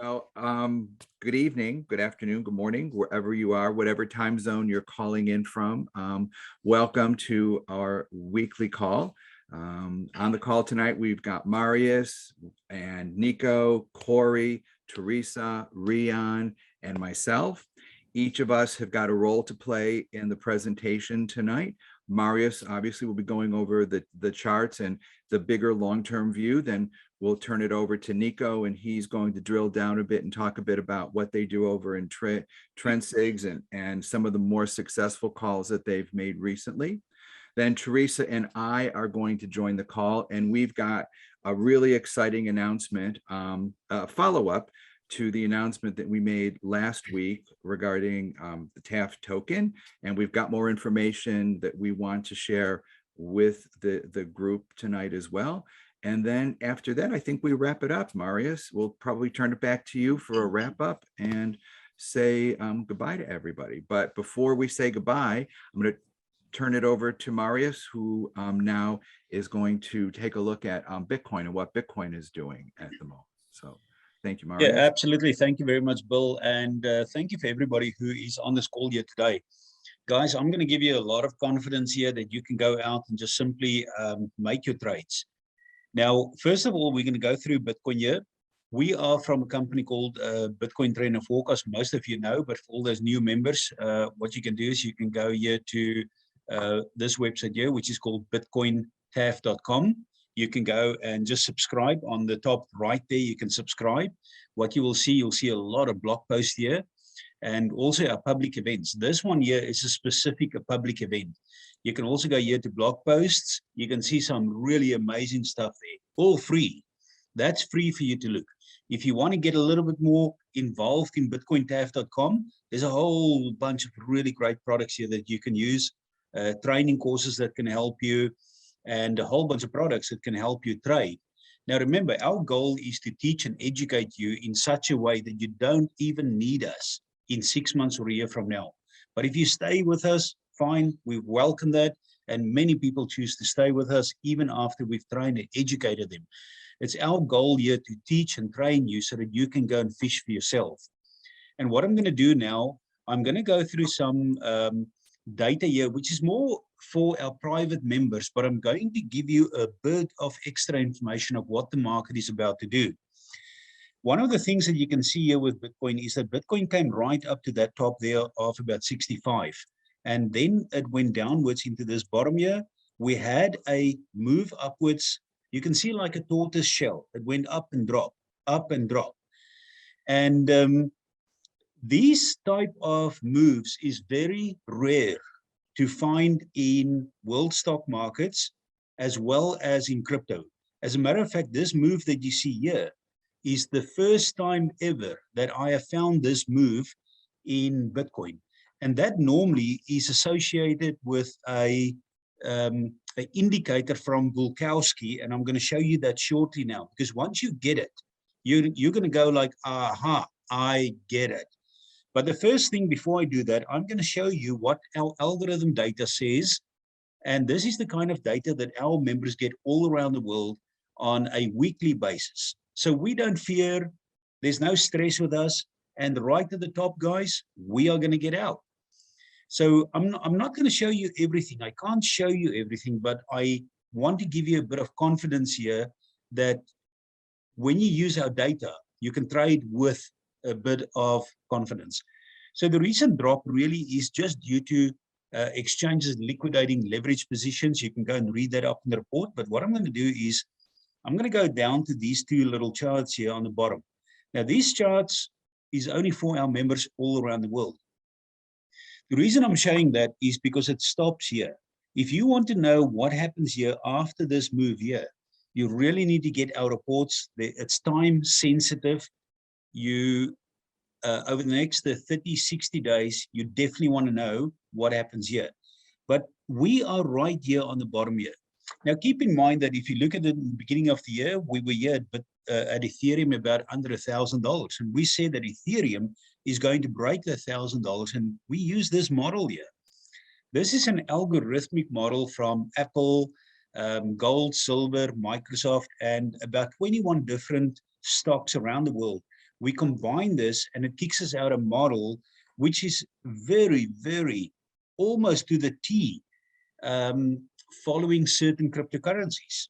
Well, good evening, good afternoon, good morning, wherever you are, whatever time zone you're calling in from. Welcome to our weekly call. On the call tonight, we've got Marius and Nico, Corey, Teresa, Rian, and myself. Each of us have got a role to play in the presentation tonight. Marius obviously will be going over the charts and the bigger long-term view. Then we'll turn it over to Nico, and he's going to drill down a bit and talk a bit about what they do over in TrendSigs and some of the more successful calls that they've made recently. Then Teresa and I are going to join the call, and we've got a really exciting announcement, follow-up to the announcement that we made last week regarding the TAF token. And we've got more information that we want to share with the group tonight as well. And then after that, I think we wrap it up. Marius, we'll probably turn it back to you for a wrap up and say goodbye to everybody. But before we say goodbye, I'm going to turn it over to Marius, who now is going to take a look at Bitcoin and what Bitcoin is doing at the moment. So thank you, Marius. Yeah, absolutely. Thank you very much, Bill. And thank you for everybody who is on this call here today. Guys, I'm going to give you a lot of confidence here that you can go out and just simply make your trades. Now, first of all, we're going to go through Bitcoin here. We are from a company called BitcoinTrend Forecast. Most of you know, but for all those new members, what you can do is you can go here to this website here, which is called BitcoinTAF.com. You can go and just subscribe on the top right there. You can subscribe. What you will see, you'll see a lot of blog posts here and also our public events. This one here is a specific public event. You can also go here to blog posts. You can see some really amazing stuff there, all free. That's free for you to look. If you want to get a little bit more involved in BitcoinTAF.com, there's a whole bunch of really great products here that you can use, training courses that can help you, and a whole bunch of products that can help you trade. Now, remember, our goal is to teach and educate you in such a way that you don't even need us in 6 months or a year from now. But if you stay with us, fine, we welcome that. And many people choose to stay with us even after we've trained and educated them. It's our goal here to teach and train you so that you can go and fish for yourself. And what I'm going to do now, I'm going to go through some data here, which is more for our private members, but I'm going to give you a bit of extra information of what the market is about to do. One of the things that you can see here with Bitcoin is that Bitcoin came right up to that top there of about 65. And then it went downwards into this bottom here. We had a move upwards. You can see like a tortoise shell. It went up and dropped, up and dropped. And these type of moves is very rare to find in world stock markets as well as in crypto. As a matter of fact, this move that you see here is the first time ever that I have found this move in Bitcoin. And that normally is associated with an indicator from Bulkowski. And I'm going to show you that shortly now, because once you get it, you're going to go like, aha, I get it. But the first thing before I do that, I'm going to show you what our algorithm data says. And this is the kind of data that our members get all around the world on a weekly basis. So we don't fear, there's no stress with us. And right at the top, guys, we are going to get out. So I'm not going to show you everything. I can't show you everything, but I want to give you a bit of confidence here that when you use our data, you can trade with a bit of confidence. So the recent drop really is just due to exchanges liquidating leverage positions. You can go and read that up in the report. But what I'm going to do is I'm going to go down to these two little charts here on the bottom. Now, these charts is only for our members all around the world. The reason I'm showing that is because it stops here. If you want to know what happens here after this move here, you really need to get our reports. It's time sensitive. You, over the next 30, 60 days, you definitely want to know what happens here. But we are right here on the bottom here. Now, keep in mind that if you look at it in the beginning of the year, we were here at Ethereum about under $1,000. And we said that Ethereum is going to break the $1,000. And we use this model here. This is an algorithmic model from Apple, gold, silver, Microsoft, and about 21 different stocks around the world. We combine this and it kicks us out a model which is very, very almost to the T, following certain cryptocurrencies.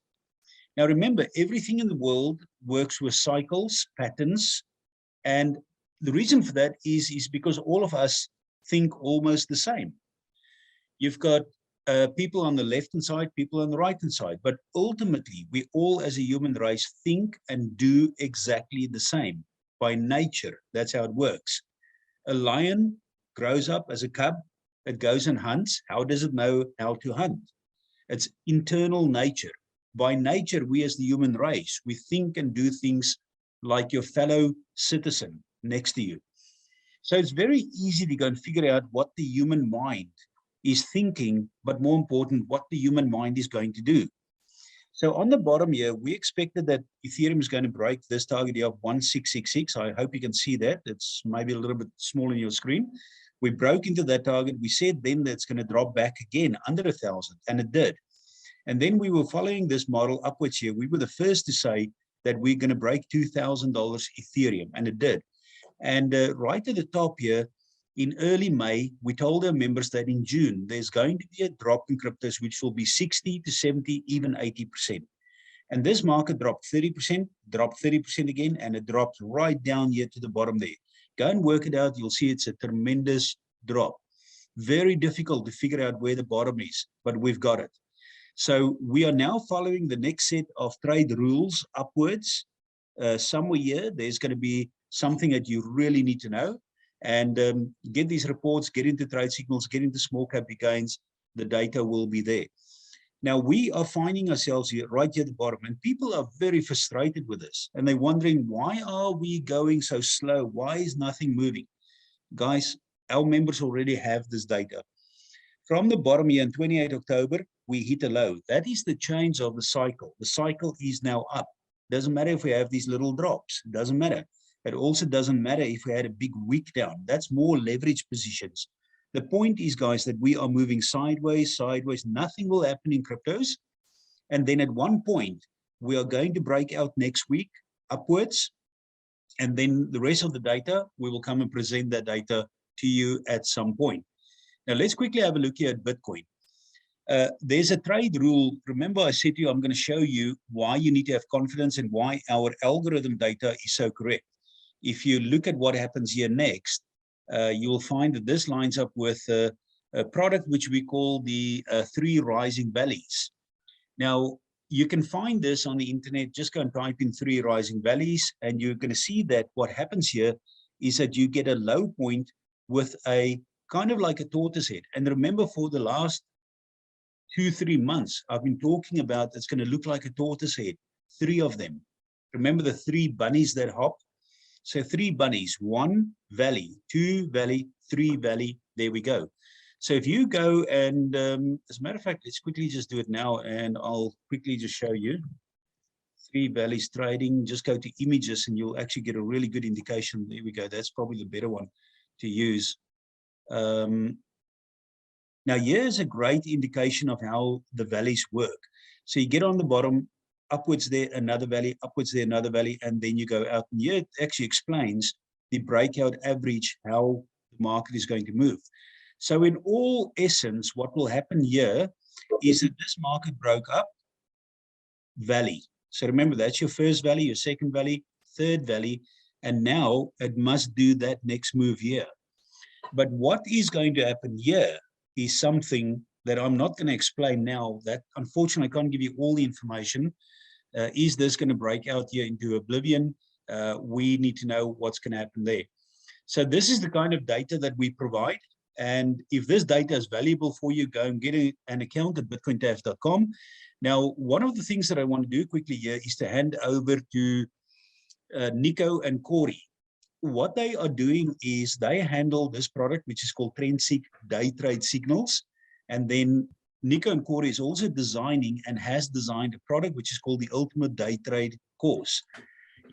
Now remember, everything in the world works with cycles, patterns, and the reason for that is because all of us think almost the same. You've got people on the left-hand side, people on the right-hand side, but ultimately we all as a human race think and do exactly the same. By nature, that's how it works. A lion grows up as a cub, it goes and hunts. How does it know how to hunt? It's internal nature. By nature, we as the human race, we think and do things like your fellow citizen next to you. So it's very easy to go and figure out what the human mind is thinking, but more important, what the human mind is going to do. So on the bottom here, we expected that Ethereum is going to break this target here of 1666. I hope you can see that. It's maybe a little bit small on your screen. We broke into that target. We said then that it's going to drop back again under 1,000, and it did. And then we were following this model upwards here. We were the first to say that we're going to break $2,000 Ethereum, and it did. And right at the top here, in early May, we told our members that in June, there's going to be a drop in cryptos, which will be 60 to 70, even 80%. And this market dropped 30%, dropped 30% again, and it dropped right down here to the bottom there. Go and work it out. You'll see it's a tremendous drop. Very difficult to figure out where the bottom is, but we've got it. So we are now following the next set of trade rules upwards. Somewhere here, there's going to be something that you really need to know. And get these reports, get into trade signals, get into small cap gains. The data will be there. Now, we are finding ourselves here, right here at the bottom, and people are very frustrated with this. And they're wondering, why are we going so slow? Why is nothing moving? Guys, our members already have this data. From the bottom here in 28 October, we hit a low. That is the change of the cycle. The cycle is now up. Doesn't matter if we have these little drops. Doesn't matter. It also doesn't matter if we had a big wick down. That's more leverage positions. The point is, guys, that we are moving sideways, sideways. Nothing will happen in cryptos. And then at one point, we are going to break out next week upwards. And then the rest of the data, we will come and present that data to you at some point. Now, let's quickly have a look here at Bitcoin. There's a trade rule. Remember, I said to you, I'm going to show you why you need to have confidence and why our algorithm data is so correct. If you look at what happens here next, you will find that this lines up with a product which we call the 3 rising valleys. Now, you can find this on the internet. Just go and type in 3 rising valleys, and you're going to see that what happens here is that you get a low point with a kind of like a tortoise head. And remember, for the last 2-3 months, I've been talking about it's going to look like a tortoise head, 3 of them. Remember the 3 bunnies that hop? So 3 bunnies, 1 valley, 2 valley, 3 valley, there we go. So if you go and, as a matter of fact, let's quickly just do it now, and I'll quickly just show you. 3 valleys trading, just go to images and you'll actually get a really good indication. There we go, that's probably the better one to use. Now here's a great indication of how the valleys work. So you get on the bottom, upwards there, another valley, upwards there, another valley, and then you go out. And here it actually explains the breakout average, how the market is going to move. So in all essence, what will happen here is that this market broke up, valley. So remember, that's your first valley, your second valley, third valley, and now it must do that next move here. But what is going to happen here is something that I'm not going to explain now, that unfortunately I can't give you all the information. Is this going to break out here into oblivion? We need to know what's going to happen there. So this is the kind of data that we provide. And if this data is valuable for you, go and get an account at BitcoinTAF.com. Now, one of the things that I want to do quickly here is to hand over to Nico and Corey. What they are doing is they handle this product, which is called Trendseek Day Trade Signals. And then Nico and Corey is also designing and has designed a product which is called the Ultimate Day Trade Course.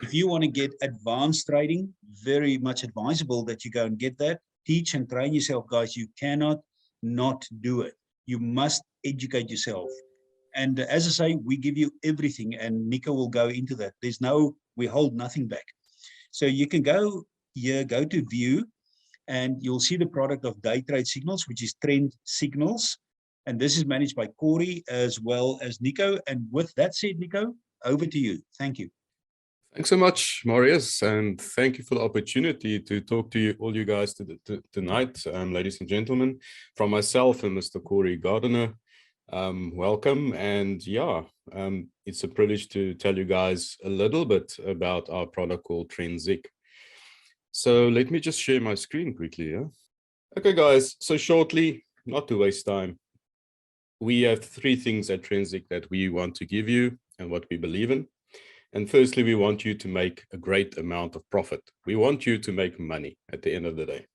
If you want to get advanced trading, very much advisable that you go and get that. Teach and train yourself, guys. You cannot not do it. You must educate yourself. And as I say, we give you everything, and Nico will go into that. We hold nothing back. So you can go here, go to view, and you'll see the product of day trade signals, which is trend signals. And this is managed by Corey as well as Nico. And with that said, Nico, over to you. Thank you. Thanks so much, Marius, and thank you for the opportunity to talk to you, all you guys tonight, ladies and gentlemen. From myself and Mr. Corey Gardiner, welcome. And yeah, it's a privilege to tell you guys a little bit about our product called TrendZig. So let me just share my screen quickly. Yeah. Okay, guys. So shortly, not to waste time, we have 3 things at TrendZig that we want to give you and what we believe in. And firstly, we want you to make a great amount of profit. We want you to make money at the end of the day.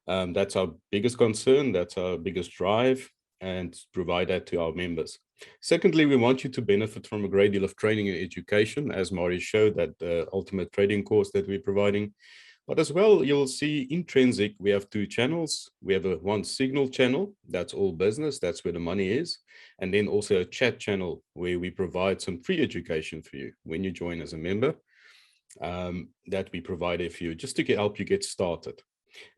That's our biggest concern. That's our biggest drive, and provide that to our members. Secondly, we want you to benefit from a great deal of training and education, as Mari showed, that the ultimate trading course that we're providing. But as well, you'll see in TrendZig, we have 2 channels. We have one signal channel, that's all business, that's where the money is. And then also a chat channel where we provide some free education for you when you join as a member, that we provide it for you just to help you get started.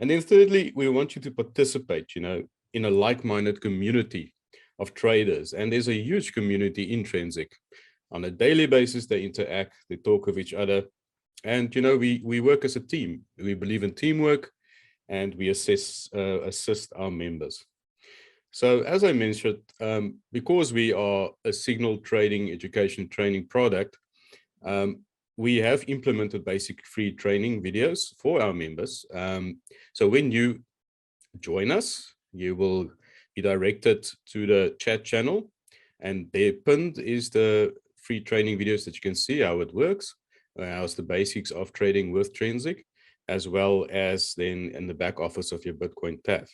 And then thirdly, we want you to participate, in a like-minded community of traders. And there's a huge community in TrendZig. On a daily basis, they interact, they talk with each other. And, we work as a team. We believe in teamwork, and we assist our members. So as I mentioned, because we are a signal trading, education training product, we have implemented basic free training videos for our members. So when you join us, you will be directed to the chat channel, and there pinned is the free training videos that you can see how it works. How's the basics of trading with TrendZig, as well as then in the back office of your BitcoinTAF.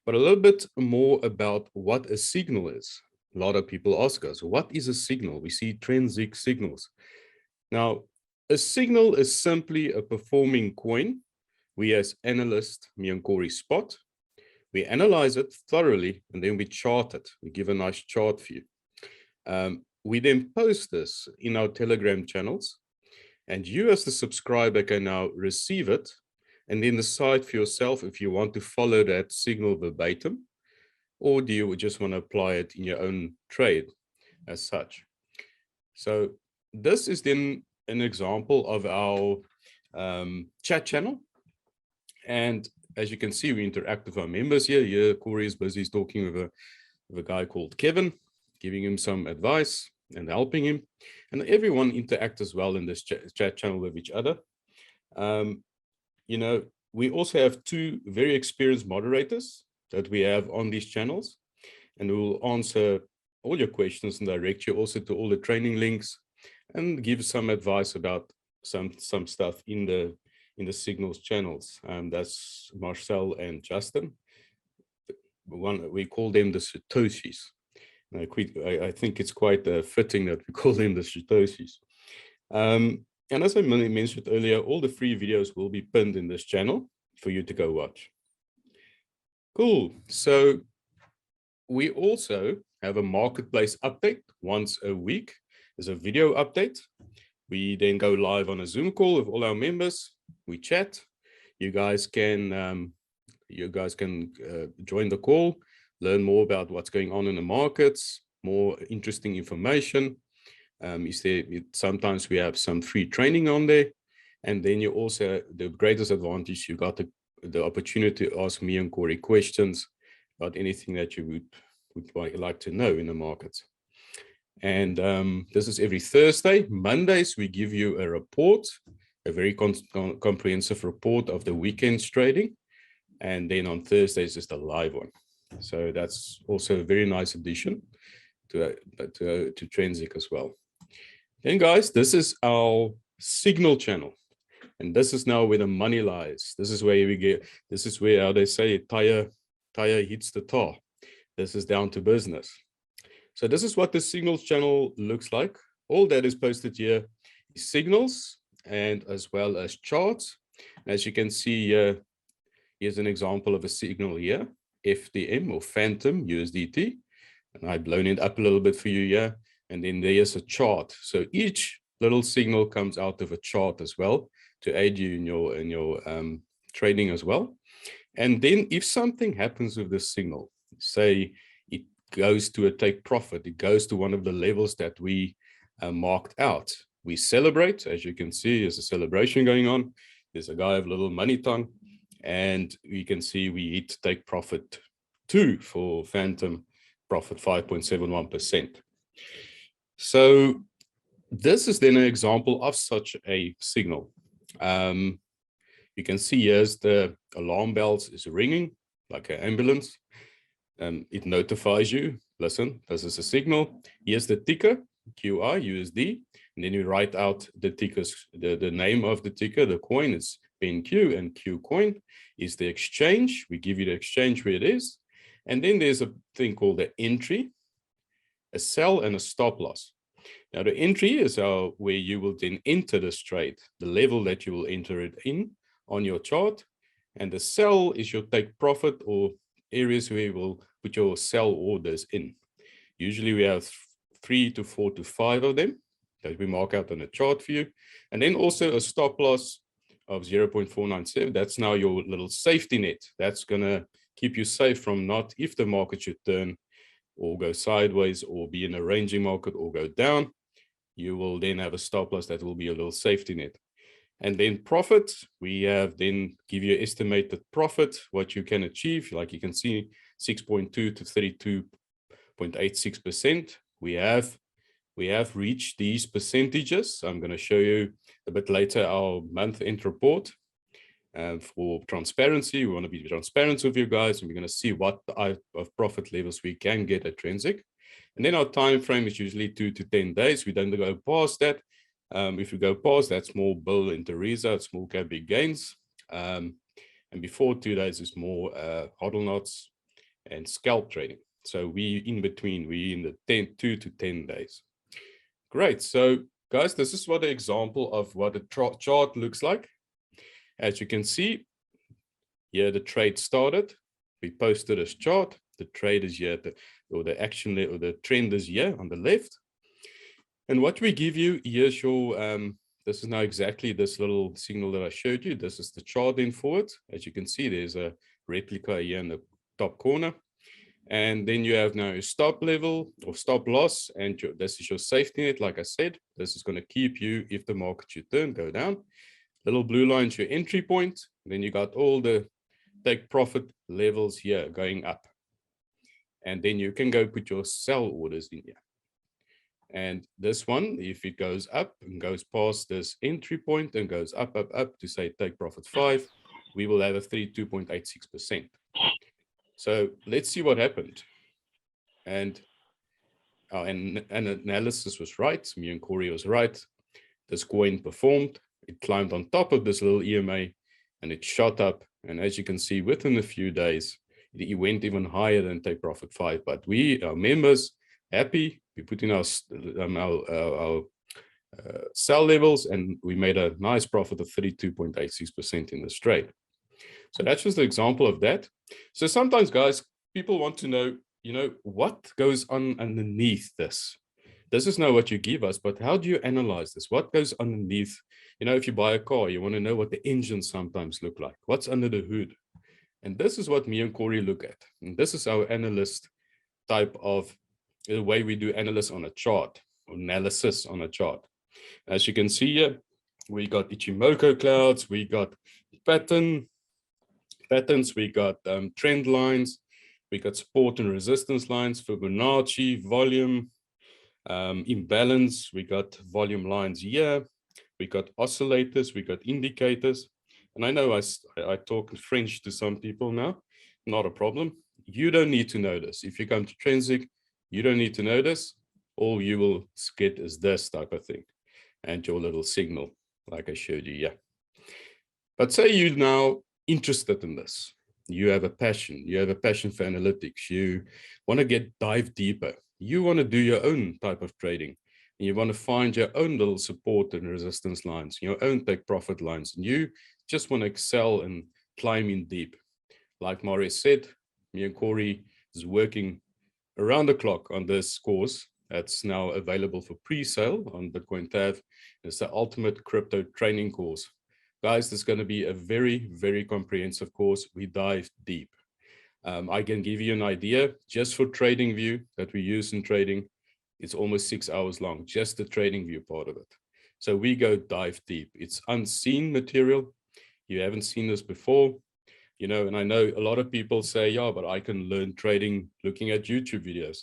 But a little bit more about what a signal is. A lot of people ask us, what is a signal? We see TrendZig signals. Now, a signal is simply a performing coin. We as analysts, me and Corey, spot. We analyze it thoroughly, and then we chart it. We give a nice chart for you. We then post this in our Telegram channels. And you as the subscriber can now receive it and then decide for yourself if you want to follow that signal verbatim, or do you just want to apply it in your own trade as such. So this is then an example of our chat channel. And as you can see, we interact with our members here. Here, Corey is busy talking with a guy called Kevin, giving him some advice and helping him. And everyone interacts as well in this chat channel with each other. We also have 2 very experienced moderators that we have on these channels, and we will answer all your questions and direct you also to all the training links and give some advice about some stuff in the signals channels. That's Marcel and Justin. We call them the Satoshis. I think it's quite fitting that we call them the Satoshis. And as I mentioned earlier, all the free videos will be pinned in this channel for you to go watch. Cool. So we also have a marketplace update once a week. There's a video update. We then go live on a Zoom call with all our members. We chat. You guys can join the call, learn more about what's going on in the markets, more interesting information. Sometimes we have some free training on there. And then you also, the greatest advantage, you got the opportunity to ask me and Corey questions about anything that you would like to know in the markets. And this is every Thursday. Mondays, we give you a report, a very comprehensive report of the weekend's trading. And then on Thursdays is the live one. So that's also a very nice addition to TrendZig as well. Then guys, this is our signal channel. And this is now where the money lies. This is where how they say tire hits the tar. This is down to business. So this is what the signals channel looks like. All that is posted here is signals and as well as charts. As you can see here, here's an example of a signal here, FTM or Phantom USDT. And I've blown it up a little bit for you here. And then there's a chart. So each little signal comes out of a chart as well. aid you in your trading as well. And then if something happens with this signal, say it goes to a take profit, it goes to one of the levels that we marked out, we celebrate. As you can see, there's a celebration going on. There's a guy with a little money tongue, and we can see we hit take profit 2 for phantom profit 5.71%. So this is then an example of such a signal. You can see here's the alarm bells is ringing like an ambulance. It notifies you, listen, this is a signal. Here's the ticker, QI, USD. And then you write out the tickers, the name of the ticker, the coin is BenQ, and Q coin is the exchange. We give you the exchange where it is. And then there's a thing called the entry, a sell, and a stop loss. Now the entry is where you will then enter this trade, the level that you will enter it in on your chart. And the sell is your take profit, or areas where you will put your sell orders in. Usually we have 3 to 4 to 5 of them that we mark out on a chart for you. And then also a stop loss of 0.497. That's now your little safety net. That's going to keep you safe from not, if the market should turn or go sideways or be in a ranging market or go down, you will then have a stop loss that will be a little safety net. And then profit, we have then give you estimated profit, what you can achieve. Like you can see 6.2 to 32.86%. We have reached these percentages. I'm going to show you a bit later our month-end report. For transparency, we want to be transparent with you guys, and we're going to see what type of profit levels we can get at Transic. And then our time frame is usually 2 to 10 days. We don't go past that. If we go past that, small Bill and Teresa, small cap big gains. And before 2 days is more hodl knots and scalp trading. So we in between, we in the 2 to 10 days. Great. So guys, this is what the example of what a chart looks like. As you can see, here the trade started. We posted this chart. The trade is here, or the action or the trend is here on the left. And what we give you, here's your, this is now exactly this little signal that I showed you. This is the chart in forward. As you can see, there's a replica here in the top corner. And then you have now your stop level or stop loss, and this is your safety net. Like I said, this is going to keep you if the market should turn, go down. Little blue line's your entry point. Then you got all the take profit levels here going up. And then you can go put your sell orders in here. And this one, if it goes up and goes past this entry point and goes up to say take profit 5, we will have a 32.86%. So let's see what happened. And an analysis was right. Me and Corey was right. This coin performed. It climbed on top of this little EMA and it shot up. And as you can see, within a few days, it went even higher than take profit 5. But our members, happy. We put in our sell levels, and we made a nice profit of 32.86% in this trade. So that's just an example of that. So sometimes, guys, people want to know, what goes on underneath this? This is not what you give us, but how do you analyze this? What goes underneath? If you buy a car, you want to know what the engines sometimes look like. What's under the hood? And this is what me and Corey look at. And this is our analyst type of the way we do analysis on a chart, or analysis on a chart. As you can see here, we got Ichimoku clouds, we got patterns, we got trend lines, we got support and resistance lines, Fibonacci, volume, imbalance, we got volume lines here, we got oscillators, we got indicators. And I know I talk French to some people now, not a problem. You don't need to know this. If you come to Transic, you don't need to know this. All you will get is this type of thing and your little signal, like I showed you here. But say you're now interested in this. You have a passion. You have a passion for analytics. You want to dive deeper. You want to do your own type of trading. And you want to find your own little support and resistance lines, your own take profit lines. And you just want to excel and climb in deep. Like Marius said, me and Corey is working around the clock on this course that's now available for pre-sale on BitcoinTAF. It's the ultimate crypto training course Guys, this is going to be a very, very comprehensive course. We dive deep. I can give you an idea just for TradingView that we use in trading. It's almost 6 hours long, just the TradingView part of it. So we go dive deep. It's unseen material. You haven't seen this before, you know, and I know a lot of people say, yeah, but I can learn trading looking at YouTube videos.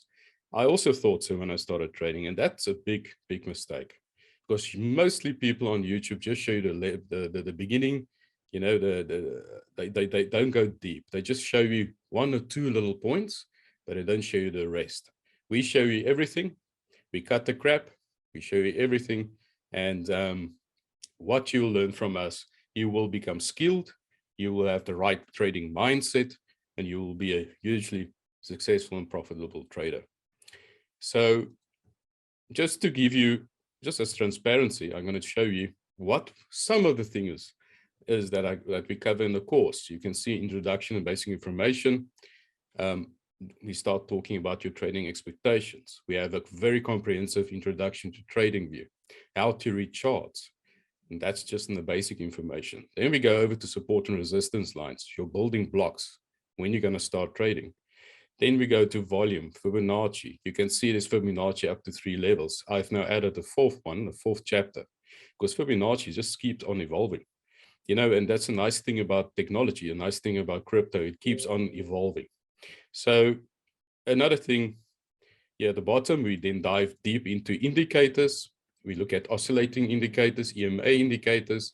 I also thought so when I started trading, and that's a big, big mistake, because mostly people on YouTube just show you the beginning, you know, they don't go deep. They just show you 1 or 2 little points, but they don't show you the rest. We show you everything. We cut the crap. We show you everything. And what you'll learn from us, you will become skilled. You will have the right trading mindset, and you will be a hugely successful and profitable trader. So just to give you, just as transparency, I'm going to show you what some of the things is that we cover in the course. You can see introduction and basic information. We start talking about your trading expectations. We have a very comprehensive introduction to TradingView, how to read charts. And that's just in the basic information. Then we go over to support and resistance lines, your building blocks, when you're going to start trading. Then we go to volume, Fibonacci. You can see there's Fibonacci up to 3 levels. I've now added the 4th one, the 4th chapter, because Fibonacci just keeps on evolving. You know, and that's a nice thing about technology, a nice thing about crypto. It keeps on evolving. So another thing, at the bottom, we then dive deep into indicators. We look at oscillating indicators, EMA indicators.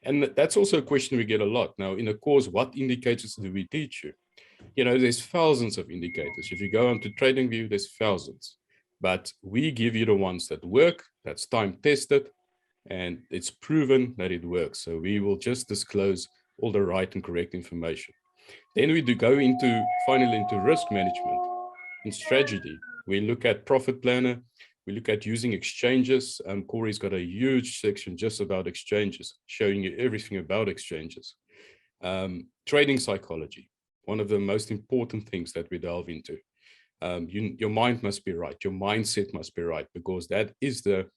And that's also a question we get a lot. Now, in a course, what indicators do we teach you? You know, there's thousands of indicators. If you go onto TradingView, there's thousands. But we give you the ones that work, that's time tested, and it's proven that it works. So we will just disclose all the right and correct information. Then we do go into, finally, into risk management and strategy. We look at Profit Planner. We look at using exchanges. Corey's got a huge section just about exchanges, showing you everything about exchanges. Trading psychology, one of the most important things that we delve into. Your mind must be right. Your mindset must be right, because that is the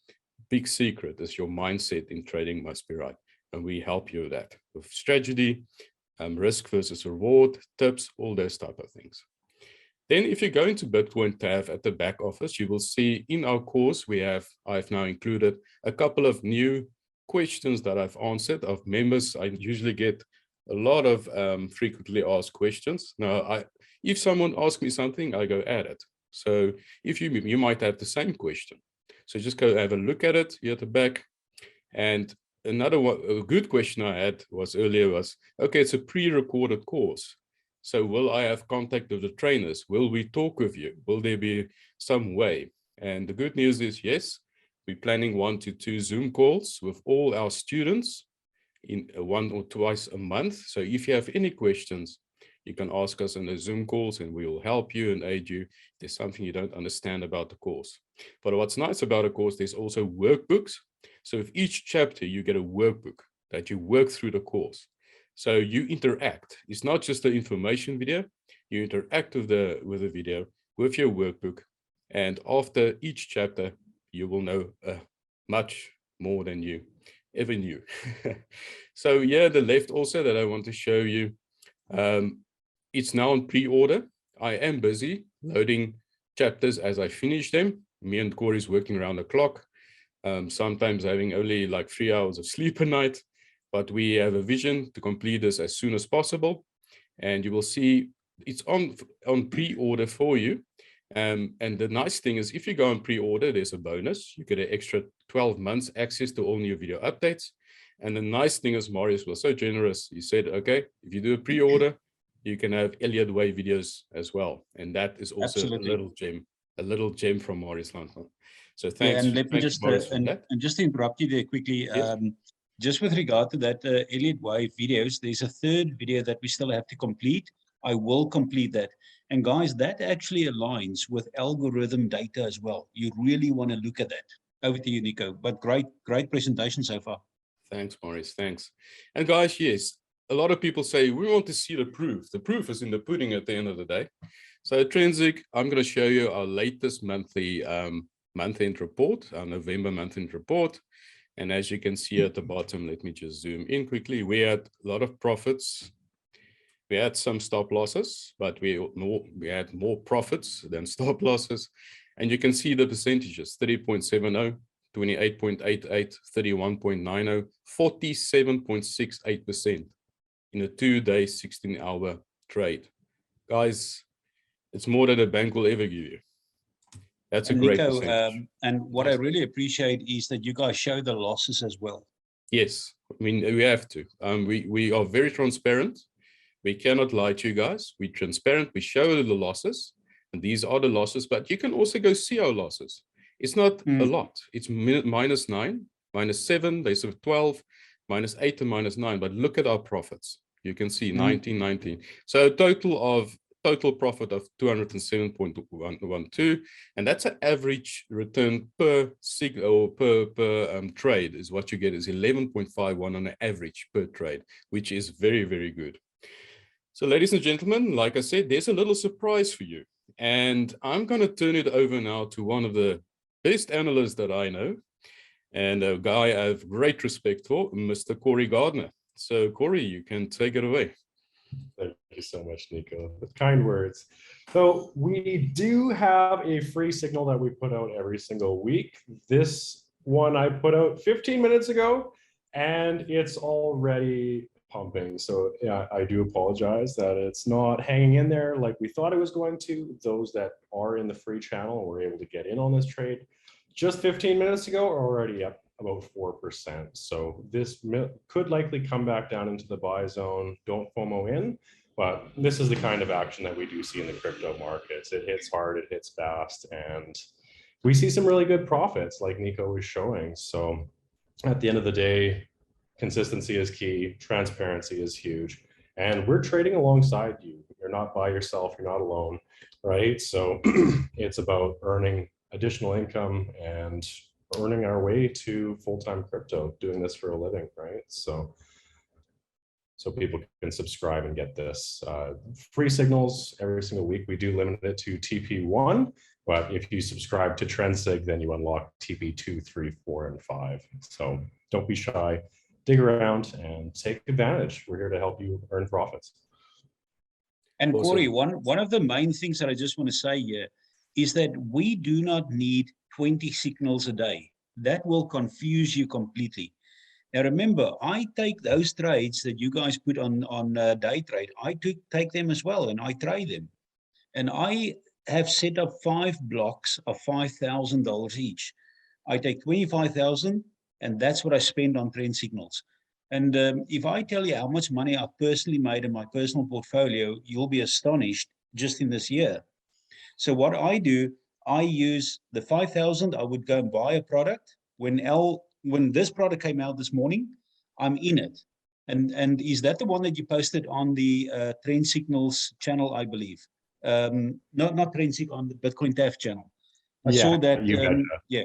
big secret, is your mindset in trading must be right. And we help you with that, with strategy, risk versus reward, tips, all those type of things. Then if you go into BitcoinTAF at the back office, you will see in our course, I've now included a couple of new questions that I've answered of members. I usually get a lot of frequently asked questions. Now, if someone asks me something, I go add it. So if you might have the same question. So just go have a look at it here at the back. And another one, a good question I had earlier was, okay, it's a pre-recorded course. So will I have contact with the trainers? Will we talk with you? Will there be some way? And the good news is, yes, we're planning 1 to 2 Zoom calls with all our students in 1 or twice a month. So if you have any questions, you can ask us in the Zoom calls, and we will help you and aid you if there's something you don't understand about the course. But what's nice about a course, there's also workbooks. So with each chapter, you get a workbook that you work through the course. So you interact. It's not just the information video. You interact with the video, with your workbook. And after each chapter, you will know much more than you ever knew. So yeah, the left also that I want to show you, it's now on pre-order. I am busy loading chapters as I finish them. Me and Corey's working around the clock, sometimes having only like 3 hours of sleep a night, but we have a vision to complete this as soon as possible. And you will see it's on pre-order for you. And the nice thing is, if you go on pre-order, there's a bonus. You get an extra 12 months access to all new video updates. And the nice thing is, Marius was so generous. He said, okay, if you do a pre-order, you can have Elliott Way videos as well. And that is also Absolutely. a little gem from Marius Landman. So thanks. Yeah, and let me just Marius, for that. and just to interrupt you there quickly. Yes. Just with regard to that Elliott Way videos, there's a 3rd video that we still have to complete. I will complete that. And guys, that actually aligns with algorithm data as well. You really want to look at that. Over to you, Nico. But great presentation so far. Thanks, Maurice. Thanks. And guys, yes, a lot of people say, we want to see the proof. The proof is in the pudding at the end of the day. So Trenzik, I'm going to show you our latest monthly month-end report, our November month-end report. And as you can see at the bottom, let me just zoom in quickly. We had a lot of profits. We had some stop losses, but we had more profits than stop losses. And you can see the percentages: 30.70, 28.88, 31.90, 47.68% in a 2-day, 16-hour trade. Guys, it's more than a bank will ever give you. That's a great Nico, percentage. and what I really appreciate is that you guys show the losses as well. Yes, I mean, we have to. We are very transparent. We cannot lie to you guys. We're transparent. We show the losses, and these are the losses, but you can also go see our losses. It's not a lot. It's -9, -7, there's a 12, -8 and -9, but look at our profits. You can see 19, 19. So a total profit of 207.12, and that's an average return per trade is what you get is 11.51 on an average per trade, which is very, very good. So ladies and gentlemen, like I said, there's a little surprise for you, and I'm going to turn it over now to one of the best analysts that I know, and a guy I have great respect for, Mr. Corey Gardner. So Corey, you can take it away. Thank you so much, Nico. With kind words. So we do have a free signal that we put out every single week. This one I put out 15 minutes ago, and it's already pumping. So yeah, I do apologize that it's not hanging in there like we thought it was going to. Those that are in the free channel were able to get in on this trade just 15 minutes ago are already up about 4%. So this could likely come back down into the buy zone. Don't FOMO in, but this is the kind of action that we do see in the crypto markets. It hits hard, it hits fast, and we see some really good profits like Nico was showing. So at the end of the day, consistency is key, transparency is huge, and we're trading alongside you. You're not by yourself, you're not alone, right? So it's about earning additional income and earning our way to full-time crypto, doing this for a living, right? So people can subscribe and get this free signals every single week. We do limit it to TP1, but if you subscribe to TrendSig, then you unlock TP2, 3, 4, and 5. So don't be shy, dig around and take advantage. We're here to help you earn profits. And Awesome. Corey, one of the main things that I just want to say here is that we do not need 20 signals a day. That will confuse you completely. Now remember, I take those trades that you guys put on day trade. I take them as well, and I trade them. And I have set up 5 blocks of $5,000 each. I take 25,000, and that's what I spend on trend signals. And if I tell you how much money I've personally made in my personal portfolio, you'll be astonished just in this year. So what I do, I use the 5,000. I would go and buy a product. When this product came out this morning, I'm in it. And is that the one that you posted on the Trend Signals channel, I believe? Not Trend Signals, on the BitcoinTAF channel. I saw that. Yeah.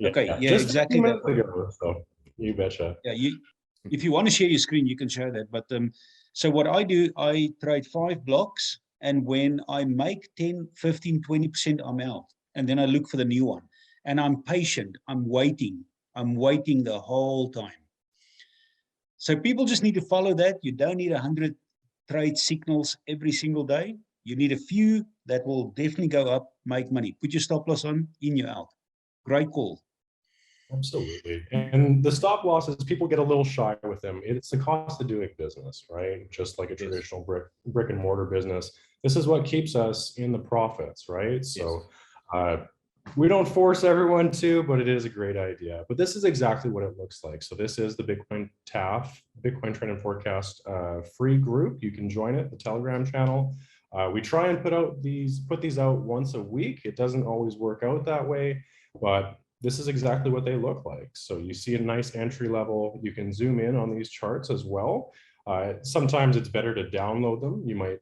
Okay. Yeah, just exactly that. Ago, so you betcha. Yeah. If you want to share your screen, you can show that. But so what I do, I trade 5 blocks. And when I make 10, 15, 20%, I'm out. And then I look for the new one. And I'm patient. I'm waiting the whole time. So people just need to follow that. You don't need 100 trade signals every single day. You need a few that will definitely go up, make money. Put your stop loss on, in, you're out. Great call. Absolutely. And the stop losses, people get a little shy with them. It's the cost of doing business, right? Just like a traditional brick and mortar business. This is what keeps us in the profits, right? So we don't force everyone to, but it is a great idea. But this is exactly what it looks like. So this is the BitcoinTAF, BitcoinTrend Forecast free group. You can join it, the Telegram channel. We try and put these out once a week. It doesn't always work out that way, but this is exactly what they look like. So you see a nice entry level. You can zoom in on these charts as well. Sometimes it's better to download them. You might,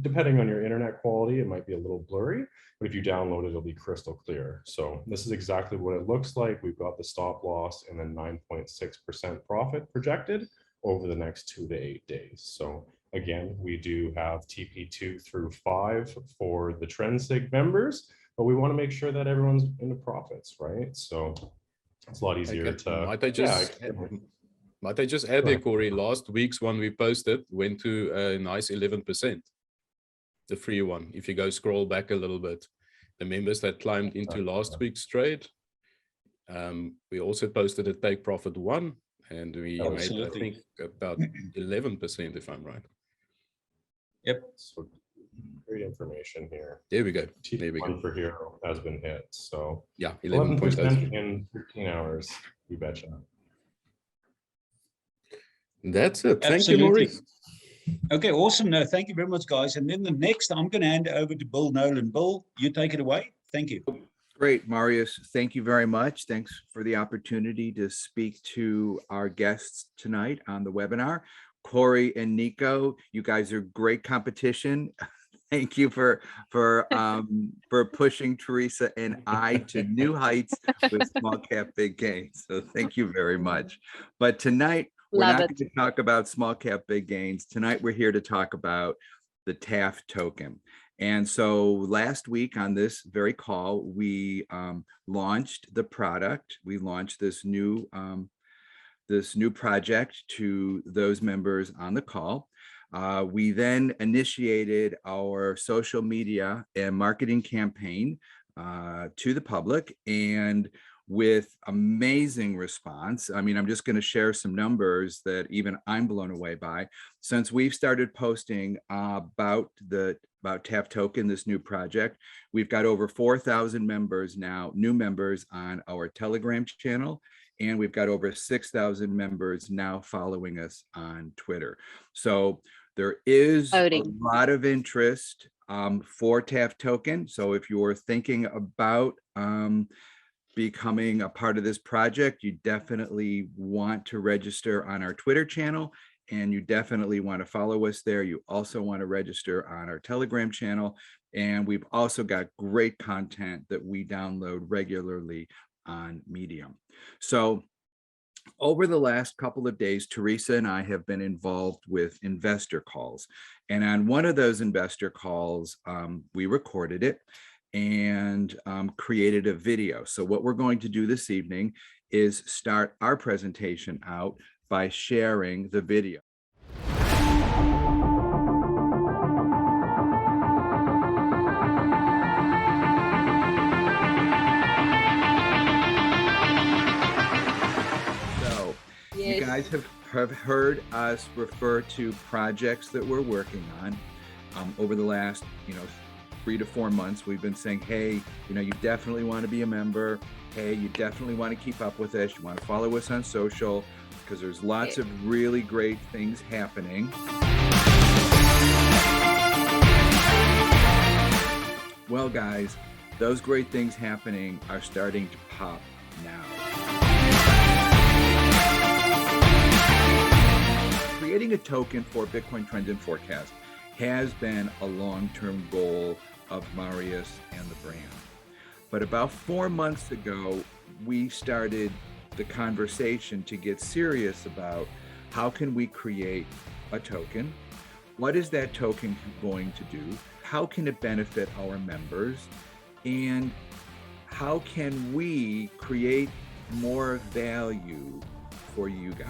depending on your internet quality, it might be a little blurry, but if you download it, it'll be crystal clear. So this is exactly what it looks like. We've got the stop loss and then 9.6% profit projected over the next 2 to 8 days. So again, we do have TP2 through 5 for the TrendSig members, but we want to make sure that everyone's into profits, right? So It's a lot easier Okay. to. Might I just add Go there, ahead. Corey, last week's one we posted went to a nice 11%, the free one. If you go scroll back a little bit, the members that climbed into last week's trade, we also posted a take profit one, and we made, I Absolutely. think, about 11%, if I'm right. Yep. So great information here. There we go. There we T1 go. for Hero has been hit. So Yeah, 11% 11.03. in 13 hours. You betcha. That's it. Thank you, Absolutely. Maurice. Okay, awesome. No, thank you very much, guys. And then the next, I'm going to hand it over to Bill Nolan. Bill, you take it away. Thank you. Great, Marius. Thank you very much. Thanks for the opportunity to speak to our guests tonight on the webinar. Corey and Nico, you guys are great competition. Thank you for pushing Teresa and I to new heights with small cap big gains. So thank you very much. But tonight we're not going to talk about small cap big gains. Tonight we're here to talk about the TAF token. And so last week on this very call, we launched the product. We launched this new project to those members on the call. We then initiated our social media and marketing campaign to the public, and with amazing response. I mean, I'm just going to share some numbers that even I'm blown away by. Since we've started posting about TAF token, this new project, we've got over 4,000 members now, new members on our Telegram channel, and we've got over 6,000 members now following us on Twitter. So there is a lot of interest for TAF token. So if you're thinking about becoming a part of this project, you definitely want to register on our Twitter channel, and you definitely want to follow us there. You also want to register on our Telegram channel, and we've also got great content that we download regularly on Medium. So over the last couple of days, Teresa and I have been involved with investor calls. And on one of those investor calls, we recorded it and created a video. So what we're going to do this evening is start our presentation out by sharing the video. So you guys have heard us refer to projects that we're working on over the last, 3 to 4 months. We've been saying, hey, you definitely want to be a member. Hey, you definitely want to keep up with us. You want to follow us on social, because there's lots of really great things happening. Well, guys, those great things happening are starting to pop now. Creating a token for BitcoinTrend Forecast has been a long-term goal of Marius and the brand. But about 4 months ago, we started the conversation to get serious about how can we create a token? What is that token going to do? How can it benefit our members? And how can we create more value for you guys?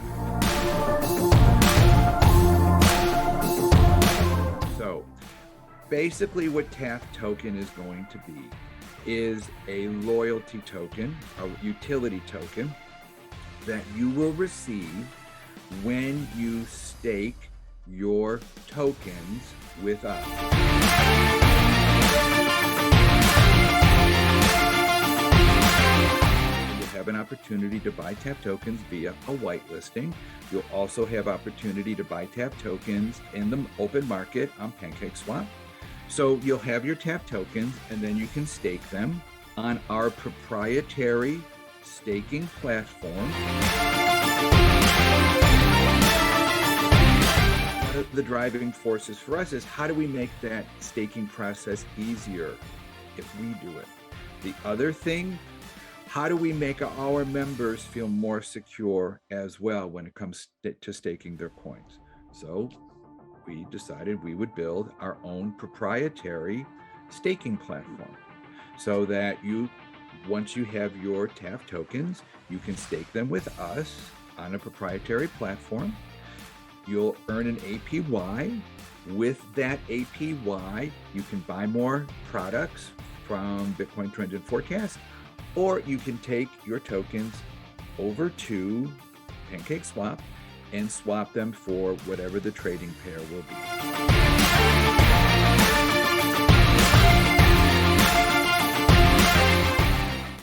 So basically what TAF token is going to be is a loyalty token, a utility token that you will receive when you stake your tokens with us. You'll have an opportunity to buy TAF tokens via a whitelisting. You'll also have opportunity to buy TAF tokens in the open market on PancakeSwap. So you'll have your TAF tokens, and then you can stake them on our proprietary staking platform. One of the driving forces for us is how do we make that staking process easier if we do it? The other thing, how do we make our members feel more secure as well when it comes to staking their coins? So we decided we would build our own proprietary staking platform so that you once you have your TAF tokens, you can stake them with us on a proprietary platform. You'll earn an APY. With that APY, you can buy more products from BitcoinTrend Forecast, or you can take your tokens over to PancakeSwap and swap them for whatever the trading pair will be.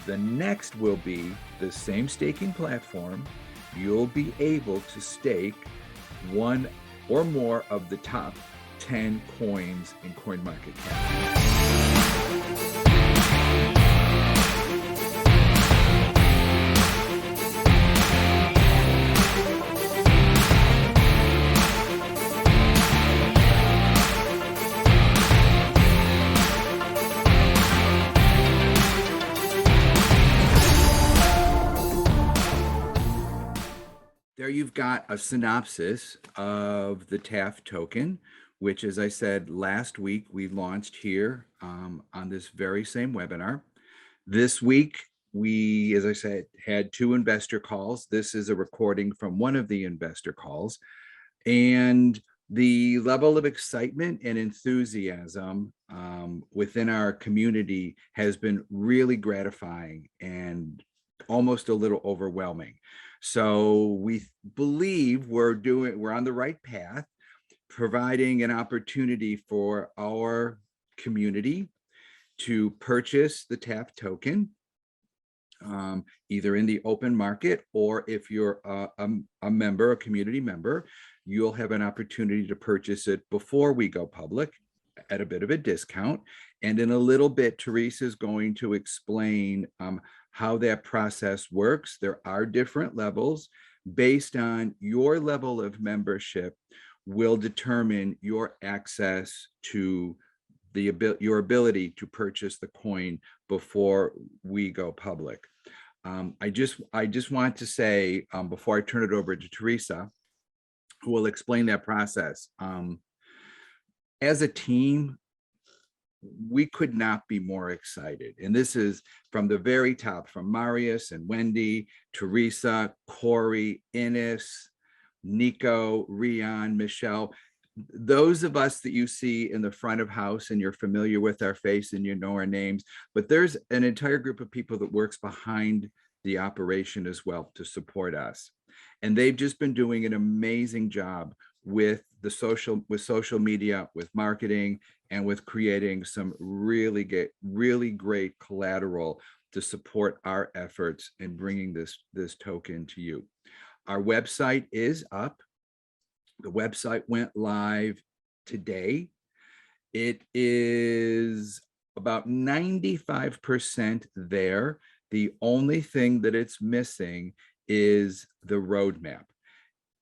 The next will be the same staking platform. You'll be able to stake one or more of the top 10 coins in CoinMarketCap. There you've got a synopsis of the TAF token, which, as I said, last week we launched here on this very same webinar. This week, we, as I said, had 2 investor calls. This is a recording from one of the investor calls. And the level of excitement and enthusiasm within our community has been really gratifying and almost a little overwhelming. So we believe we're on the right path, providing an opportunity for our community to purchase the TAF token, either in the open market, or if you're a member, a community member, you'll have an opportunity to purchase it before we go public at a bit of a discount. And in a little bit, Teresa is going to explain how that process works. There are different levels. Based on your level of membership will determine your access to your ability to purchase the coin before we go public. I just want to say, before I turn it over to Teresa, who will explain that process, as a team, we could not be more excited. And this is from the very top, from Marius and Wendy, Teresa, Corey, Ines, Nico, Rian, Michelle. Those of us that you see in the front of house and you're familiar with our face and you know our names, but there's an entire group of people that works behind the operation as well to support us. And they've just been doing an amazing job with social media, with marketing, and with creating some really great collateral to support our efforts in bringing this token to you. Our website is up. The website went live today. It is about 95% there. The only thing that it's missing is the roadmap.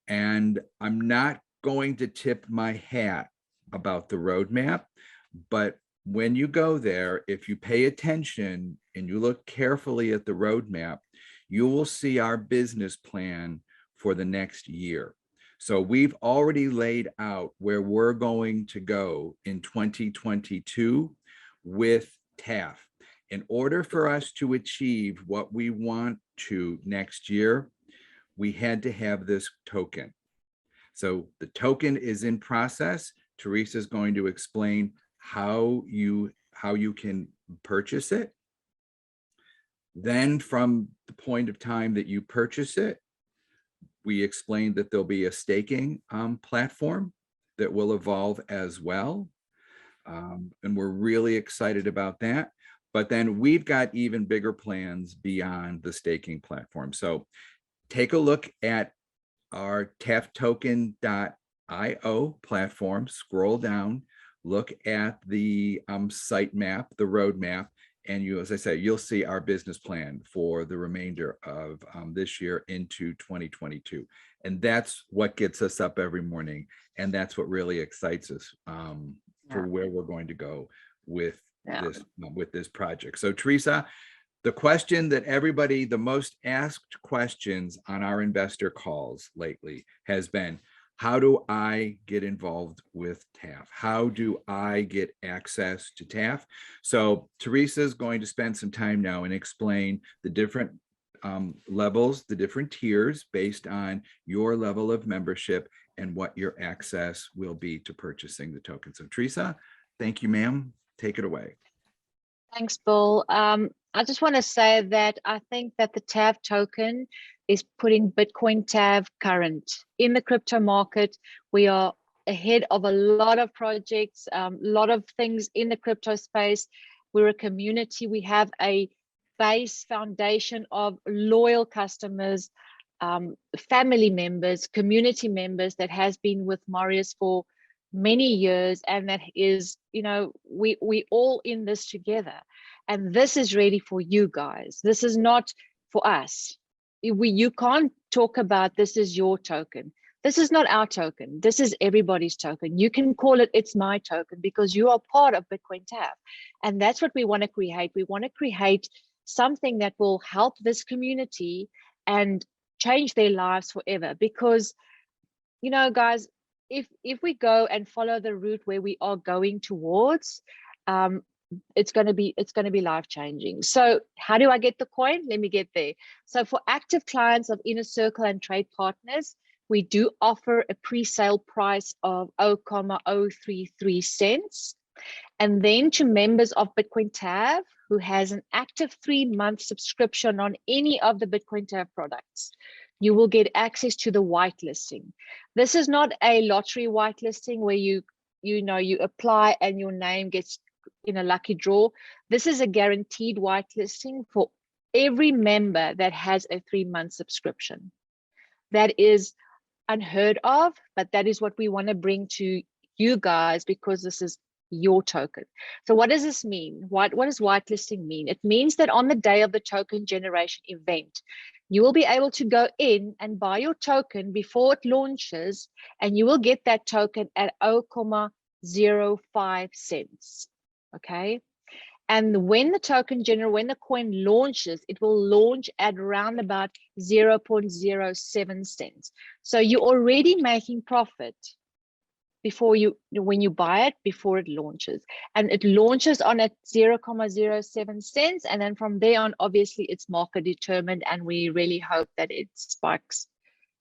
And I'm not going to tip my hat about the roadmap, but when you go there, if you pay attention and you look carefully at the roadmap, you will see our business plan for the next year. So we've already laid out where we're going to go in 2022 with TAF. In order for us to achieve what we want to next year, we had to have this token. So the token is in process. Teresa is going to explain how you can purchase it. Then from the point of time that you purchase it, we explained that there'll be a staking platform that will evolve as well. And we're really excited about that. But then we've got even bigger plans beyond the staking platform. So take a look at our taftoken.io platform, scroll down, look at the site map, the roadmap, and you, as I say, you'll see our business plan for the remainder of this year into 2022. And that's what gets us up every morning. And that's what really excites us for where we're going to go with this project. So Teresa, the question that the most asked questions on our investor calls lately has been, How do I get involved with TAF? How do I get access to TAF? So Teresa is going to spend some time now and explain the different levels, the different tiers based on your level of membership and what your access will be to purchasing the token. So Teresa, thank you, ma'am. Take it away. Thanks, Bill. I just want to say that I think that the TAF token is putting BitcoinTAF current in the crypto market. We are ahead of a lot of projects, a lot of things in the crypto space. We're a community. We have a base foundation of loyal customers, family members, community members that has been with Marius for many years, and that is, you know, we all in this together, and this is ready for you guys. This is not for us. You can't talk about this is your token. This is not our token. This is everybody's token. You can call it it's my token because you are part of BitcoinTAF, and that's what we want to create. We want to create something that will help this community and change their lives forever. Because, you know, guys, if we go and follow the route where we are going towards, it's going to be life changing. So how do I get the coin? Let me get there. So for active clients of Inner Circle and trade partners, we do offer a pre-sale price of 0.033 cents. And then to members of BitcoinTAF who has an active 3-month subscription on any of the BitcoinTAF products, you will get access to the whitelisting. This is not a lottery whitelisting where you apply and your name gets in a lucky draw. This is a guaranteed whitelisting for every member that has a 3-month subscription. That is unheard of, but that is what we want to bring to you guys because this is your token. So what does this mean? What does whitelisting mean? It means that on the day of the token generation event, you will be able to go in and buy your token before it launches, and you will get that token at 0.05 cents. Okay. And when the when the coin launches, it will launch at around about 0.07 cents. So you're already making profit before when you buy it, before it launches. And it launches on at 0.07 cents. And then from there on, obviously it's market determined, and we really hope that it spikes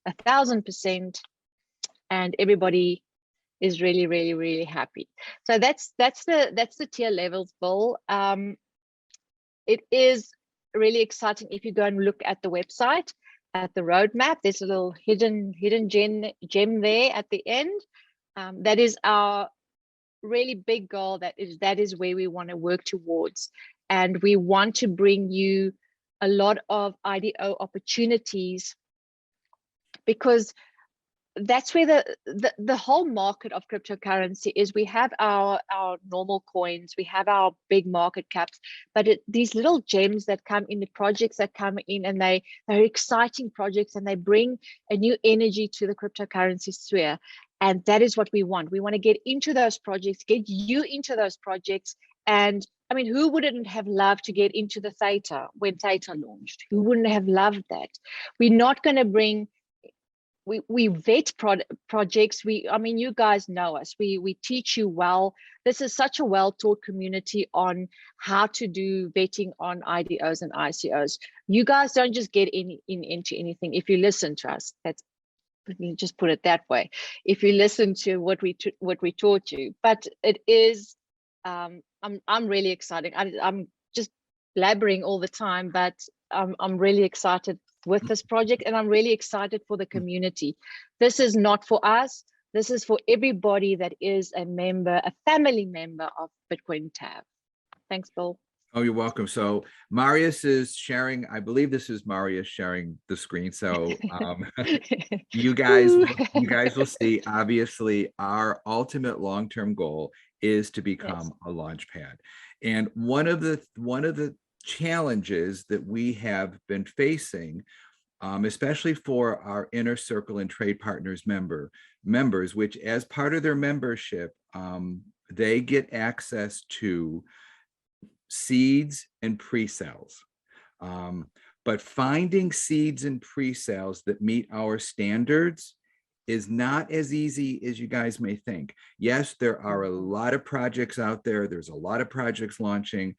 1,000% and everybody is really, really, really happy. So that's the tier levels, Bill. It is really exciting. If you go and look at the website, at the roadmap, there's a little hidden gem there at the end. That is our really big goal. That is where we want to work towards, and we want to bring you a lot of IDO opportunities, because that's where the whole market of cryptocurrency is. We have our normal coins, we have our big market caps, but these little gems that come in, the projects that come in, and they're exciting projects, and they bring a new energy to the cryptocurrency sphere. And that is what we want. We want to get into those projects, get you into those projects. And I mean, who wouldn't have loved to get into the Theta when Theta launched? Who wouldn't have loved that? We're not going to bring, we vet projects. I mean, you guys know us. We teach you well. This is such a well-taught community on how to do vetting on IDOs and ICOs. You guys don't just get into anything. If you listen to us, let me just put it that way. If you listen to what we taught you, but it is, I'm really excited. I'm just blabbering all the time, but I'm really excited with this project, and I'm really excited for the community. This is not for us. This is for everybody that is a member, a family member of BitcoinTAF. Thanks, Bill. Oh, you're welcome. So Marius is sharing, I believe this is Marius sharing the screen. So you guys will see, obviously, our ultimate long-term goal is to become a launch pad. And one of the challenges that we have been facing, especially for our Inner Circle and Trade Partners members, which as part of their membership, they get access to seeds and pre-sales. But finding seeds and pre-sales that meet our standards is not as easy as you guys may think. Yes, there are a lot of projects out there. There's a lot of projects launching,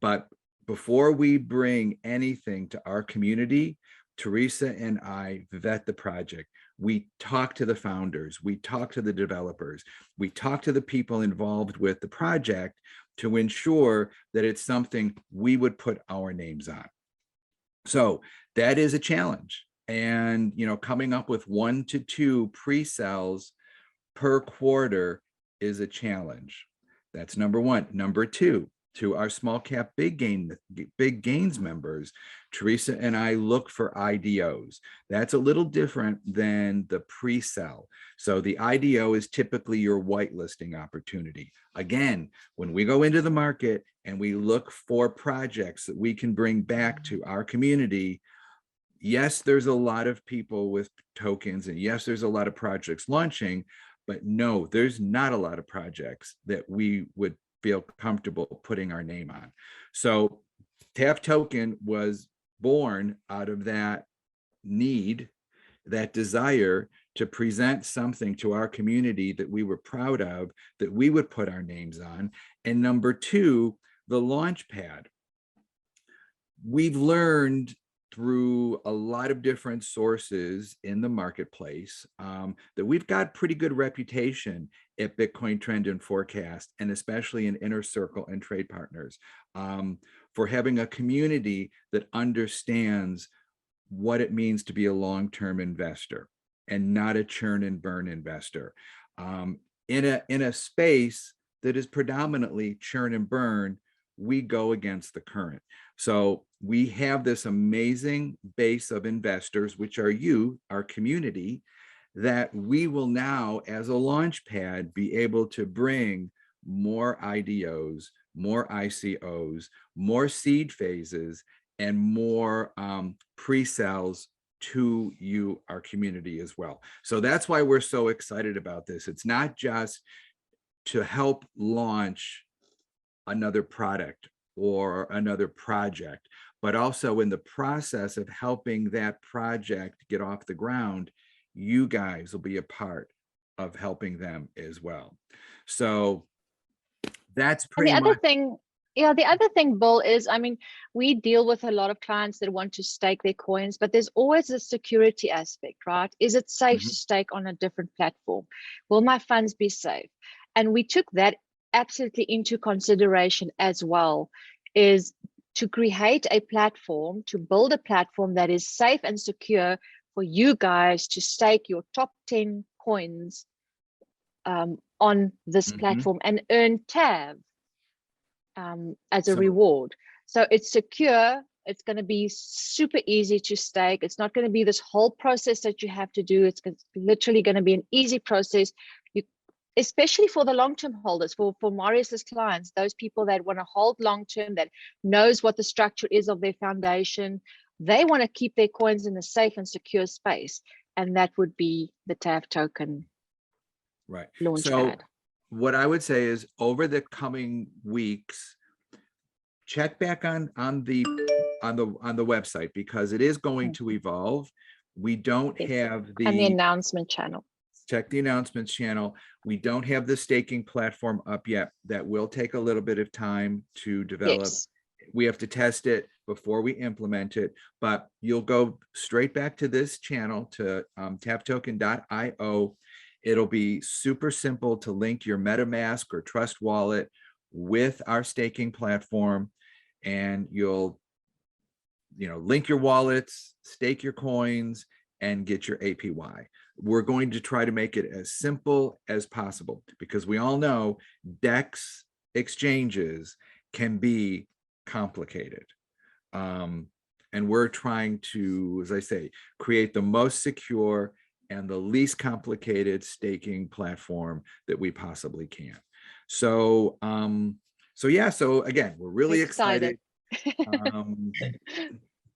but before we bring anything to our community, Teresa and I vet the project. We talk to the founders, we talk to the developers, we talk to the people involved with the project to ensure that it's something we would put our names on. So that is a challenge. And, you know, coming up with 1 to 2 pre-sales per quarter is a challenge. That's number one. Number two, to our small cap big gains members, Teresa and I look for IDOs. That's a little different than the pre-sell. So the IDO is typically your whitelisting opportunity. Again, when we go into the market and we look for projects that we can bring back to our community, yes, there's a lot of people with tokens, and yes, there's a lot of projects launching, but no, there's not a lot of projects that we would feel comfortable putting our name on. So TAF token was born out of that need, that desire to present something to our community that we were proud of, that we would put our names on. And number two, the launch pad. We've learned through a lot of different sources in the marketplace that we've got pretty good reputation at BitcoinTrend Forecast, and especially in Inner Circle and trade partners, for having a community that understands what it means to be a long-term investor and not a churn and burn investor. In a space that is predominantly churn and burn, we go against the current. So we have this amazing base of investors, which are you, our community, that we will now, as a launch pad, be able to bring more IDOs, more ICOs, more seed phases, and more pre-sales to you, our community, as well. So that's why we're so excited about this. It's not just to help launch another product or another project, but also in the process of helping that project get off the ground, you guys will be a part of helping them as well. So that's pretty much. And the other thing, yeah, the other thing, Bill, is, I mean, we deal with a lot of clients that want to stake their coins, but there's always a security aspect, right? Is it safe to stake on a different platform? Will my funds be safe? And we took that absolutely into consideration as well, is to create a platform, to build a platform that is safe and secure for you guys to stake your top 10 coins on this platform and earn TAF as a reward. So it's secure. It's going to be super easy to stake. It's not going to be this whole process that you have to do. It's literally going to be an easy process. Especially for the long-term holders, for Marius's clients, those people that want to hold long-term, that knows what the structure is of their foundation, they want to keep their coins in a safe and secure space. And that would be the TAF token launch pad. What I would say is, over the coming weeks, check back on the website, because it is going to evolve. We don't have and the announcement channel. Check the announcements channel. We don't have the staking platform up yet. That will take a little bit of time to develop. Yes. We have to test it before we implement it, but you'll go straight back to this channel, to taftoken.io. It'll be super simple to link your MetaMask or Trust wallet with our staking platform, and you'll, link your wallets, stake your coins, and get your APY. We're going to try to make it as simple as possible, because we all know DEX exchanges can be complicated. And we're trying to, as I say, create the most secure and the least complicated staking platform that we possibly can. So, so again, we're really excited.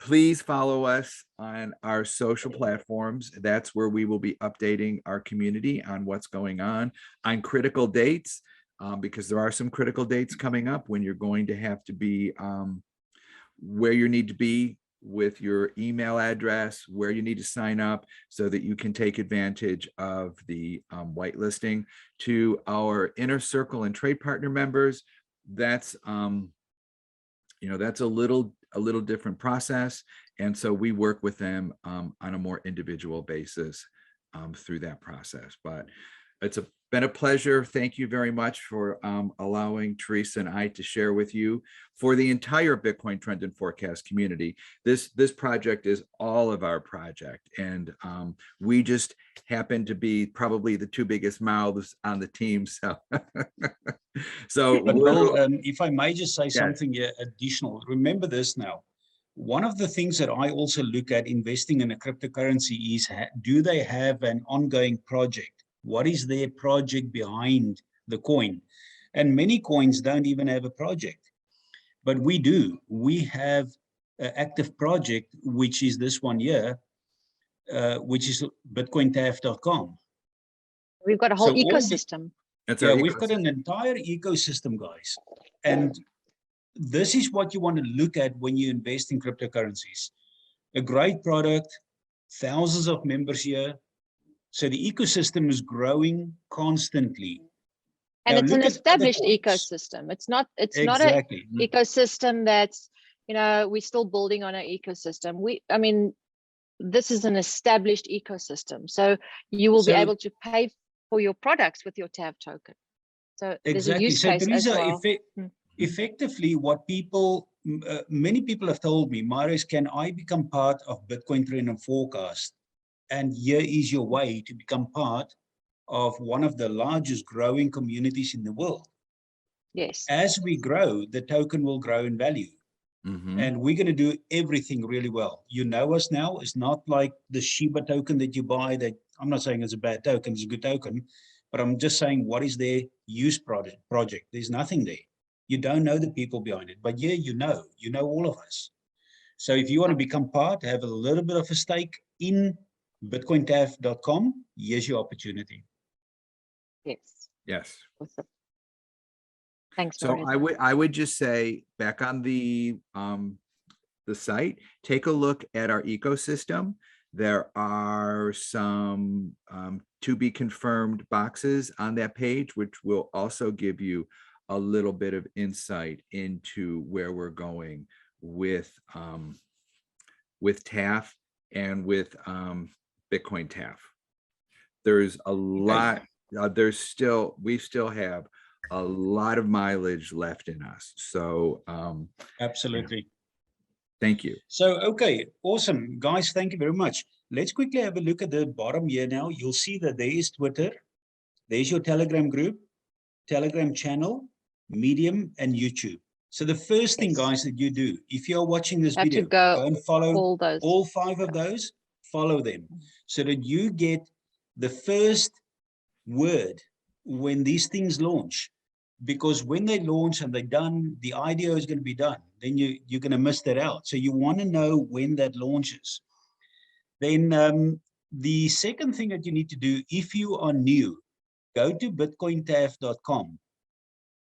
Please follow us on our social platforms. That's where we will be updating our community on what's going on critical dates, because there are some critical dates coming up when you're going to have to be where you need to be with your email address, where you need to sign up so that you can take advantage of the whitelisting. To our inner circle and trade partner members, that's that's a little different process, and so we work with them on a more individual basis through that process. But it's been a pleasure. Thank you very much for allowing Teresa and I to share with you. For the entire Bitcoin Trend and Forecast community, this project is all of our project, and we just happen to be probably the two biggest mouths on the team. So But Bill, if I may just say Yes. something here additional, remember this now. One of the things that I also look at investing in a cryptocurrency is, do they have an ongoing project? What is their project behind the coin? And many coins don't even have a project, but we do. We have an active project, which is this one here, which is BitcoinTAF.com. We've got a whole So all the- ecosystem. Yeah, we've got an entire ecosystem, guys. And this is what you want to look at when you invest in cryptocurrencies. A great product, thousands of members here. So the ecosystem is growing constantly. And Now it's an look at other established coins. ecosystem. It's not an Exactly. ecosystem that's, we're still building on an ecosystem. I mean, this is an established ecosystem. So you will be So- able to pay for your products with your TAF token. So there's a Exactly. use So case as Teresa, well. effectively what people, many people have told me, Marius, can I become part of Bitcoin Trend and Forecast? And here is your way to become part of one of the largest growing communities in the world. Yes. As we grow, the token will grow in value. Mhm. And we're going to do everything really well. You know us now. It's not like the Shiba token that you buy that, I'm not saying it's a bad token, it's a good token, but I'm just saying what is their use project. There's nothing there. You don't know the people behind it, but yeah, you know all of us. So if you want to become part, have a little bit of a stake in BitcoinTAF.com, here's your opportunity. Yes. Yes. Awesome. Thanks, So Marius. I would just say, back on the site, take a look at our ecosystem. There are some to be confirmed boxes on that page, which will also give you a little bit of insight into where we're going with TAF and with BitcoinTAF. There's a lot. We still have a lot of mileage left in us. So Absolutely. thank you. So, okay, awesome. Guys, thank you very much. Let's quickly have a look at the bottom here now. You'll see that there is Twitter. There's your Telegram group, Telegram channel, Medium, and YouTube. So the first thing, Yes. guys, that you do, if you're watching this Have to video, go and follow all those. all 5 of those, follow them, so that you get the first word when these things launch. Because when they launch and they're done, the IDO is going to be done. Then you're going to miss that out. So you want to know when that launches. Then the second thing that you need to do, if you are new, go to BitcoinTAF.com.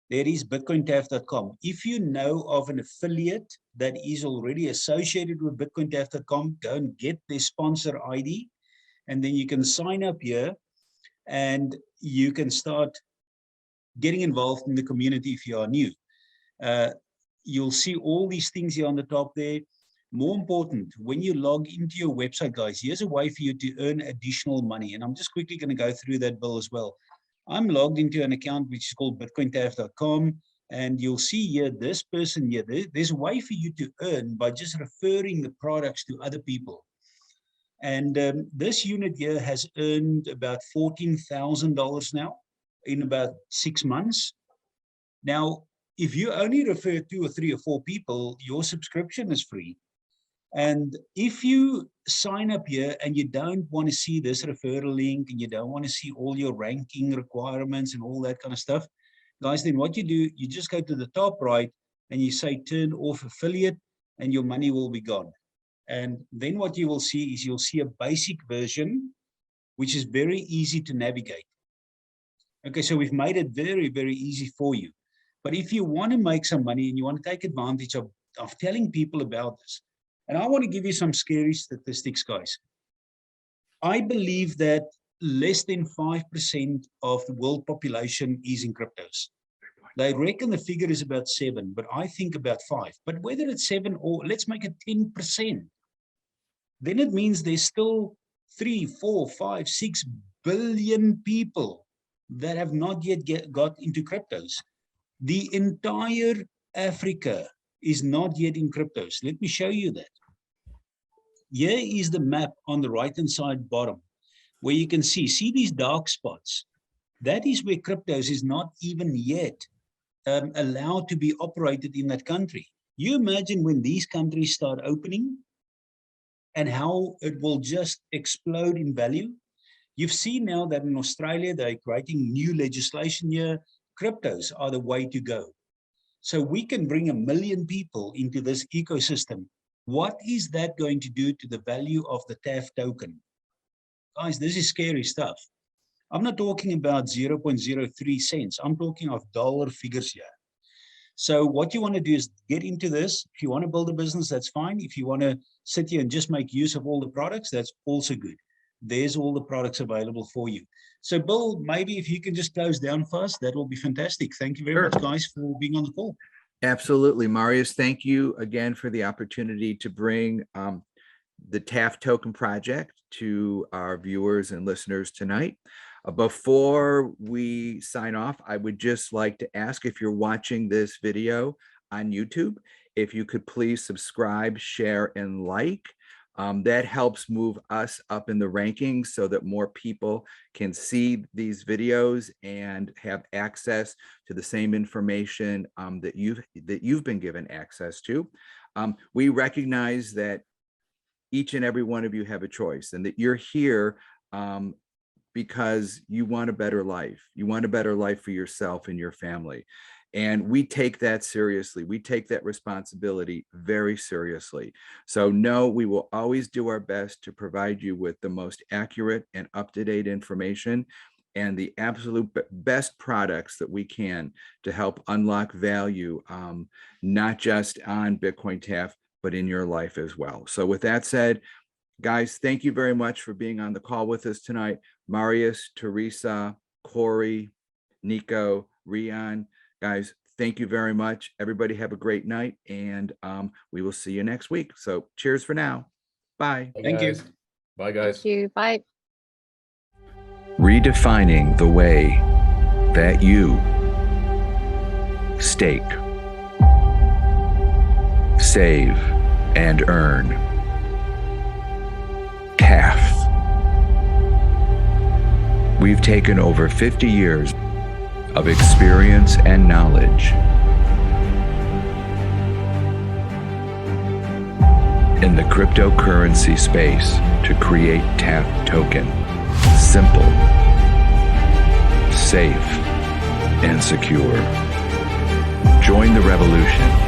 There is BitcoinTAF.com. If you know of an affiliate that is already associated with BitcoinTAF.com, go and get their sponsor ID, and then you can sign up here, and you can start getting involved in the community if you are new. You'll see all these things here on the top there. More important, when you log into your website, guys, here's a way for you to earn additional money. And I'm just quickly going to go through that, Bill, as well. I'm logged into an account which is called BitcoinTAF.com. And you'll see here, this person here, there's a way for you to earn by just referring the products to other people. And this unit here has earned about $14,000 now in about 6 months. Now, if you only refer 2 or 3 or 4 people, your subscription is free. And if you sign up here and you don't want to see this referral link and you don't want to see all your ranking requirements and all that kind of stuff, guys, then what you do, you just go to the top right and you say turn off affiliate, and your money will be gone. And then what you will see is you'll see a basic version, which is very easy to navigate. Okay, so we've made it very, very easy for you. But if you want to make some money and you want to take advantage of telling people about this, And I want to give you some scary statistics, guys. I believe that less than 5% of the world population is in cryptos. They reckon the figure is about 7, but I think about 5. But whether it's 7 or let's make it 10%, then it means there's still 3, 4, 5, 6 billion people that have not yet got into cryptos. The entire Africa is not yet in cryptos. Let me show you that. Here is the map on the right-hand side bottom, where you can see these dark spots. That is where cryptos is not even yet allowed to be operated in that country. You imagine when these countries start opening and how it will just explode in value. You've seen now that in Australia, they're creating new legislation here. Cryptos are the way to go. So we can bring 1 million people into this ecosystem. What is that going to do to the value of the TAF token? Guys, this is scary stuff. I'm not talking about 0.03 cents. I'm talking of dollar figures here. So what you want to do is get into this. If you want to build a business, that's fine. If you want to sit here and just make use of all the products, that's also good. There's all the products available for you. So Bill, maybe if you can just close down first, that will be fantastic. Thank you very much, guys, for being on the call. Absolutely. Marius, thank you again for the opportunity to bring the TAF token project to our viewers and listeners tonight. Before we sign off, I would just like to ask, if you're watching this video on YouTube, if you could please subscribe, share, and like. That helps move us up in the rankings so that more people can see these videos and have access to the same information that you've been given access to. We recognize that each and every one of you have a choice, and that you're here because you want a better life. You want a better life for yourself and your family. And we take that seriously. We take that responsibility very seriously. So no, we will always do our best to provide you with the most accurate and up-to-date information and the absolute best products that we can to help unlock value, not just on BitcoinTAF, but in your life as well. So with that said, guys, thank you very much for being on the call with us tonight. Marius, Teresa, Corey, Nico, Rian. Guys, thank you very much. Everybody have a great night, and we will see you next week. So cheers for now. Bye. Thank you. Bye, guys. Thank you. Bye. Redefining the way that you stake, save, and earn. TAF. We've taken over 50 years of experience and knowledge in the cryptocurrency space to create TAF token. Simple, safe, and secure. Join the revolution.